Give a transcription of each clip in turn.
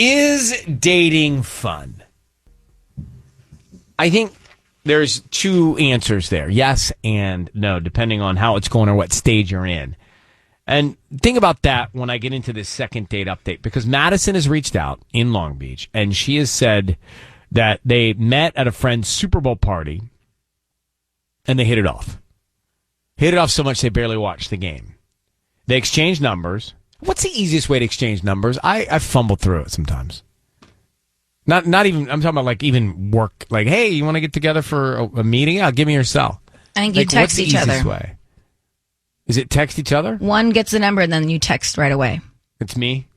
Is dating fun? I think there's two answers there. Yes and no, depending on how it's going or what stage you're in. And think about that when I get into this second date update, because Madison has reached out in Long Beach, and she has said that they met at a friend's Super Bowl party, and they hit it off. Hit it off so much they barely watched the game. They exchanged numbers. What's the easiest way to exchange numbers? I fumble through it sometimes. Not even, I'm talking about like even work. Like, hey, you want to get together for a meeting? Yeah, give me your cell. I think you text each other. Way? Is it text each other? One gets the number and then you text right away. It's me?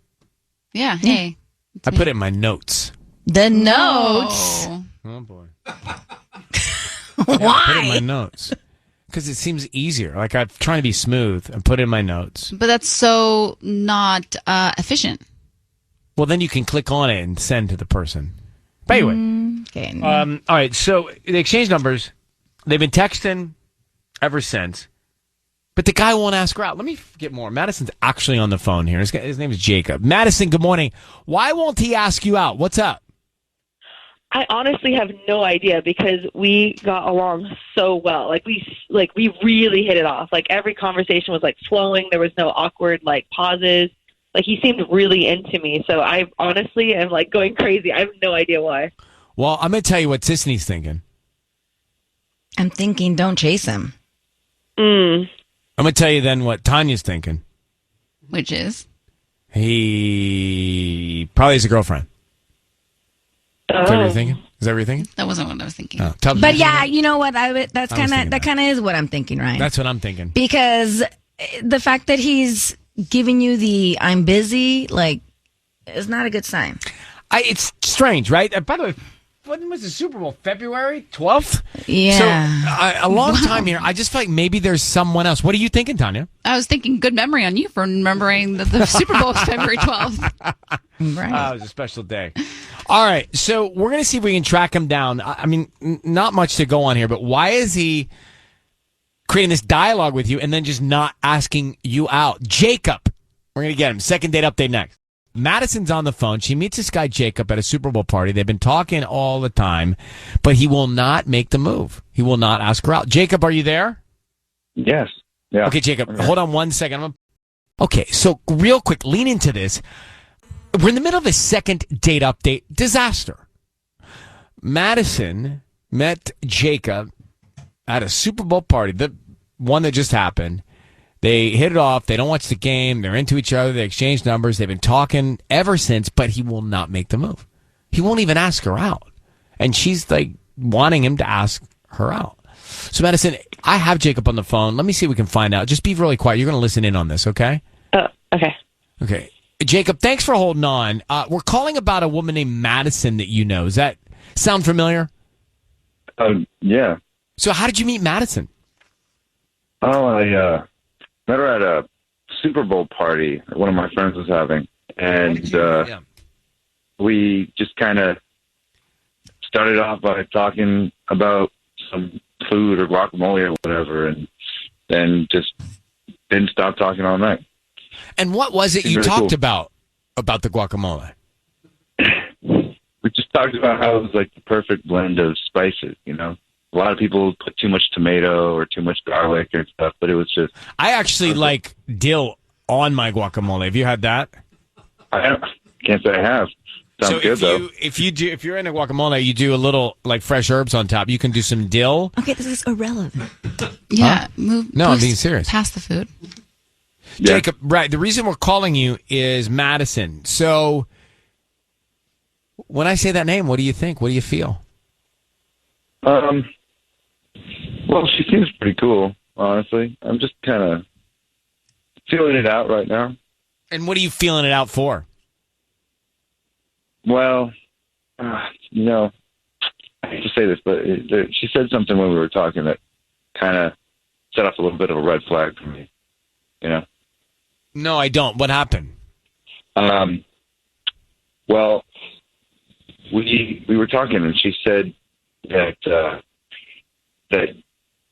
Yeah, hey. I put it in my notes. The notes? Oh, boy. Why? I put it in my notes. Because it seems easier. Like I'm trying to be smooth and put it in my notes. But that's so not efficient. Well, then you can click on it and send to the person. But anyway. Okay. All right, so they exchanged numbers. They've been texting ever since. But the guy won't ask her out. Let me get more. Madison's actually on the phone here. His name is Jacob. Madison, good morning. Why won't he ask you out? What's up? I honestly have no idea because we got along so well. We really hit it off. Like every conversation was like flowing. There was no awkward like pauses. Like he seemed really into me. So I honestly am like going crazy. I have no idea why. Well, I'm going to tell you what Sisney's thinking. I'm thinking don't chase him. I'm going to tell you then what Tanya's thinking. Which is? He probably has a girlfriend. Is that what you're thinking? Is that what you're thinking? That wasn't what I was thinking. Oh, but yeah, you know what? That kind of is what I'm thinking, Ryan. That's what I'm thinking. Because the fact that he's giving you the "I'm busy" is not a good sign. It's strange, right? By the way, when was the Super Bowl? February 12th? Yeah. So a long time here. I just feel like maybe there's someone else. What are you thinking, Tanya? I was thinking good memory on you for remembering that the Super Bowl is February 12th. Right. It was a special day. All right, so we're going to see if we can track him down. I mean, not much to go on here, but why is he creating this dialogue with you and then just not asking you out? Jacob, we're going to get him. Second date update next. Madison's on the phone. She meets this guy, Jacob, at a Super Bowl party. They've been talking all the time, but he will not make the move. He will not ask her out. Jacob, are you there? Yes. Yeah. Okay, Jacob, hold on 1 second. Okay, so real quick, lean into this. We're in the middle of a second date update disaster. Madison met Jacob at a Super Bowl party, the one that just happened. They hit it off. They don't watch the game. They're into each other. They exchange numbers. They've been talking ever since, but he will not make the move. He won't even ask her out. And she's like wanting him to ask her out. So, Madison, I have Jacob on the phone. Let me see if we can find out. Just be really quiet. You're going to listen in on this, okay? Okay. Okay. Jacob, thanks for holding on. We're calling about a woman named Madison that you know. Does that sound familiar? Yeah. So how did you meet Madison? Oh, I met her at a Super Bowl party that one of my friends was having. And we just kind of started off by talking about some food or guacamole or whatever, and then just didn't stop talking all night. And what was it you really talked cool. about the guacamole? We just talked about how it was like the perfect blend of spices, you know? A lot of people put too much tomato or too much garlic and stuff, but it was just... I actually like dill on my guacamole. Have you had that? I can't say I have. Sounds good, though. If you're in a guacamole, you do a little like fresh herbs on top. You can do some dill. Okay, this is irrelevant. Yeah, I'm being serious. Pass the food. Yeah. Jacob, right. The reason we're calling you is Madison. So when I say that name, what do you think? What do you feel? Well, she seems pretty cool, honestly. I'm just kind of feeling it out right now. And what are you feeling it out for? Well, you know, I hate to say this, but she said something when we were talking that kind of set off a little bit of a red flag for me, you know? No, I don't. What happened? Well, we were talking, and she said that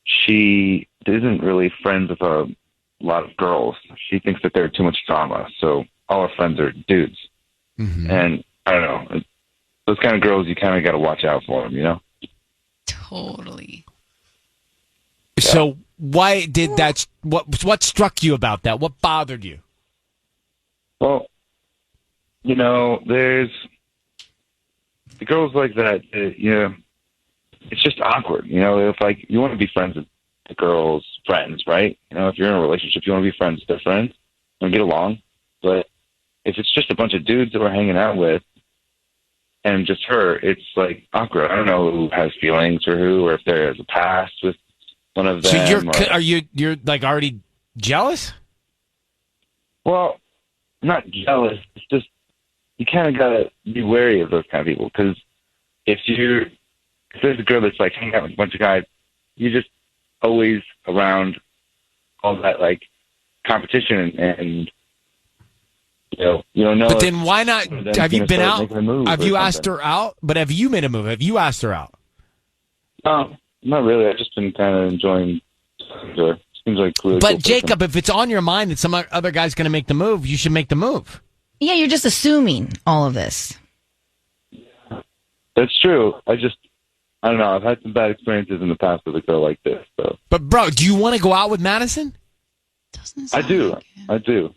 she isn't really friends with a lot of girls. She thinks that they're too much drama, so all her friends are dudes. Mm-hmm. And I don't know. Those kind of girls, you kind of got to watch out for them, you know? Totally. So why did that? What struck you about that? What bothered you? Well, you know, there's the girls like that. It's just awkward. You know, if like you want to be friends with the girl's friends, right? You know, if you're in a relationship, you want to be friends with their friends and get along. But if it's just a bunch of dudes that we're hanging out with and just her, it's like awkward. I don't know who has feelings for who, or if there is a past with one of them. So you're like already jealous? Well, I'm not jealous. It's just you kind of gotta be wary of those kind of people, because if there's a girl that's like hanging out with a bunch of guys, you're just always around all that like competition and you don't know. But then why not? Have you been out? Have you asked something. her out? But have you made a move? Have you asked her out? No, not really. I've just been kind of enjoying her. Seems like a really But cool Jacob, person. if it's on your mind that some other guy's going to make the move, you should make the move. Yeah, you're just assuming all of this. That's true. I don't know. I've had some bad experiences in the past with a girl like this. So. But bro, do you want to go out with Madison? Doesn't I sound do. like it. I do.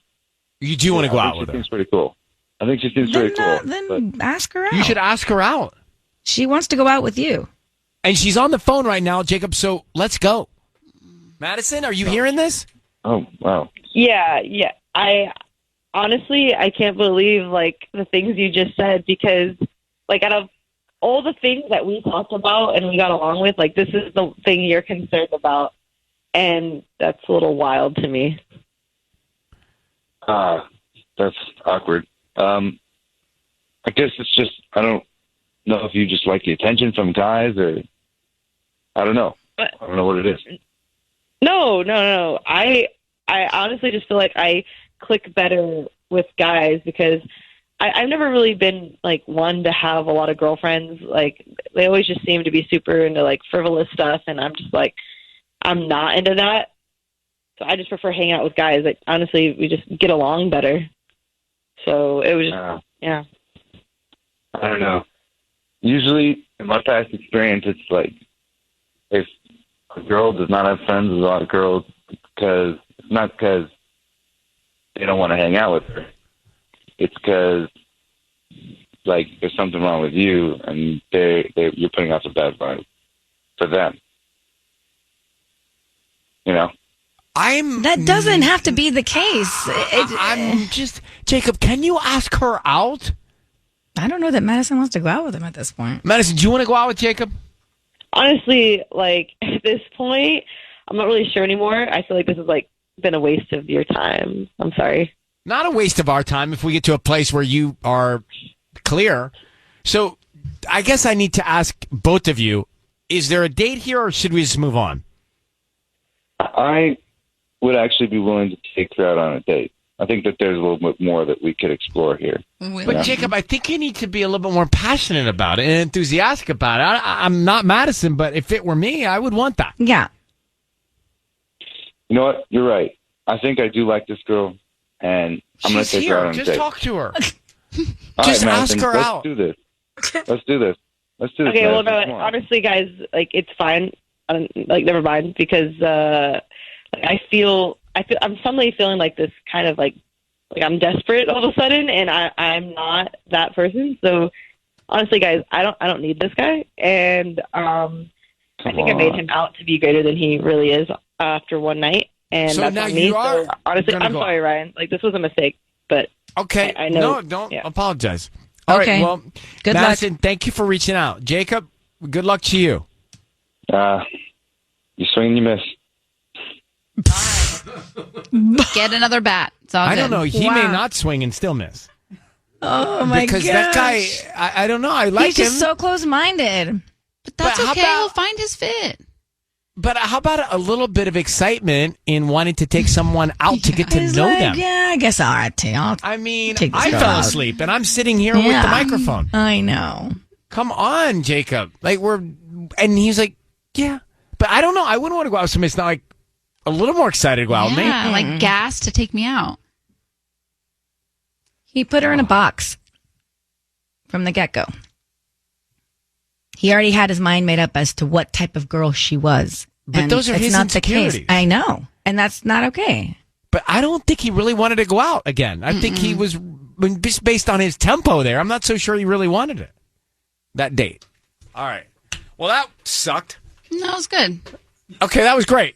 You do want to go out with She her? seems pretty cool. I think she seems pretty cool. Then ask her out. You should ask her out. She wants to go out with you. And she's on the phone right now, Jacob. So let's go. Madison, are you hearing this? Oh, wow. Yeah. I honestly, I can't believe like the things you just said, because like out of all the things that we talked about and we got along with, like this is the thing you're concerned about, and that's a little wild to me. That's awkward. I guess it's just, I don't know if you just like the attention from guys, or I don't know. I don't know what it is. No. I honestly just feel like I click better with guys, because I've never really been like one to have a lot of girlfriends. Like they always just seem to be super into like frivolous stuff, and I'm just like, I'm not into that. So I just prefer hanging out with guys. Like honestly, we just get along better. So it was just, yeah. I don't know. Usually, in my past experience, it's like if a girl does not have friends with a lot of girls, because it's not because they don't want to hang out with her. It's because like there's something wrong with you, and you're putting out a bad vibe for them. You know. That doesn't have to be the case. I'm just Jacob. Can you ask her out? I don't know that Madison wants to go out with him at this point. Madison, do you want to go out with Jacob? Honestly, like at this point, I'm not really sure anymore. I feel like this has like been a waste of your time. I'm sorry. Not a waste of our time if we get to a place where you are clear. So I guess I need to ask both of you, is there a date here, or should we just move on? I would actually be willing to take her out on a date. I think that there's a little bit more that we could explore here. But Jacob, I think you need to be a little bit more passionate about it and enthusiastic about it. I'm not Madison, but if it were me, I would want that. Yeah. You know what? You're right. I think I do like this girl, and I'm going to take her out on a Just date. talk to her. All Just right, ask Madison, her let's out. do this. Let's do this. Okay, well, Madison. no, Come on. honestly, guys, like it's fine. Like never mind, because like I'm suddenly feeling like this kind of like I'm desperate all of a sudden, and I'm not that person. So honestly, guys, I don't need this guy, and I think I made him out to be greater than he really is after one night, and So that's now on me. you are So honestly, gonna I'm go sorry, Ryan. Like this was a mistake, but Okay. I know. No, don't Yeah. apologize. All right. Okay. Well, Good luck. Madison, thank you for reaching out. Jacob, good luck to you. You swing, you miss. Get another bat. It's all I good. don't know. He may Wow. not swing and still miss. Oh my Because gosh. that guy, I don't know. I like He's him. just so close-minded. But that's But how okay. about- He'll find his fit. But how about a little bit of excitement in wanting to take someone out to get to He's know like, them? yeah, I guess all right, I'll I mean, Take this I guy fell out. asleep and I'm sitting here with Yeah. the microphone. I know. Come on, Jacob. Like and he's like, yeah. But I don't know. I wouldn't want to go out with somebody that's not like a little more excited to go out with me. Yeah, like gas to take me out. He put her in a box. from the get-go. He already had his mind made up as to what type of girl she was. But And those are it's his not the insecurities. case. I know. And that's not okay. But I don't think he really wanted to go out again. I think he was, just based on his tempo there, I'm not so sure he really wanted it. That date. All right. Well, that sucked. No, it was good. Okay, that was great.